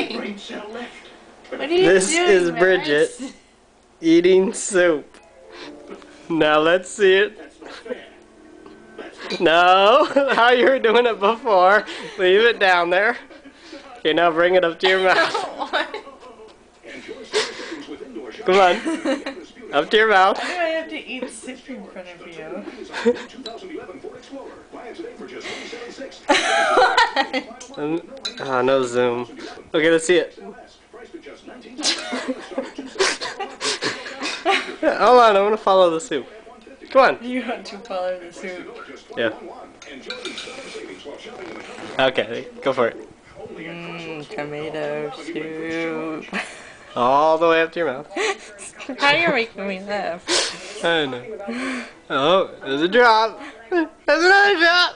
doing? What are you This doing, is Bridget eating soup. Now let's see it. No, how you were doing it before. Leave it down there. Okay, now bring it up to your mouth. Come on. Up to your mouth. Why do I have to eat soup in front of you? No zoom. Okay, let's see it. Hold on, I'm gonna follow the soup. Come on. You want to follow the soup? Yeah. Okay, go for it. Tomato soup. All the way up to your mouth. How are you making me laugh? I know. Oh, there's a drop. There's another drop.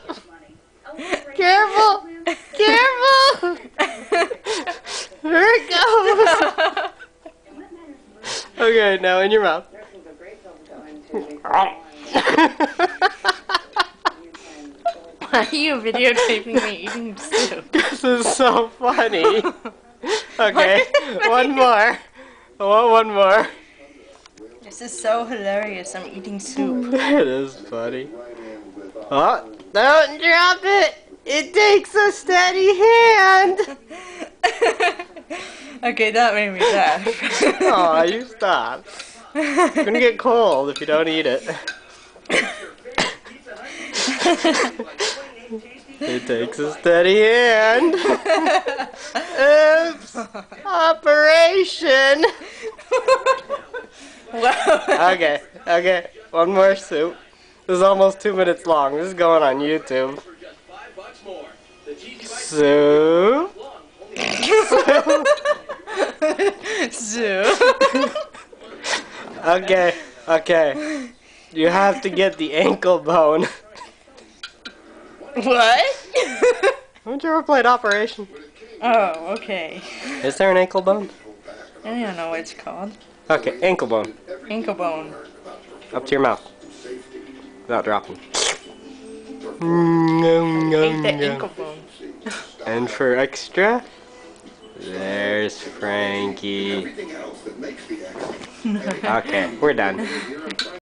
Careful! Careful! Here it goes. Okay, now in your mouth. Why are you videotaping me eating soup? This is so funny. Okay, one more. I want one more. This is so hilarious. I'm eating soup. It is funny. Oh, don't drop it. It takes a steady hand. Okay, that made me laugh. Aw, you stop. It's gonna get cold if you don't eat it. It takes a steady hand. Oops. Operation. Okay, okay. One more soup. This is almost 2 minutes long. This is going on YouTube. Soup. Soup. Okay, okay. You have to get the ankle bone. What? Haven't you ever played Operation? Oh, okay. Is there an ankle bone? I don't know what it's called. Okay, ankle bone. Ankle bone. Up to your mouth. Without dropping. Ate the ankle bone. And for extra, there's Frankie. Okay, we're done.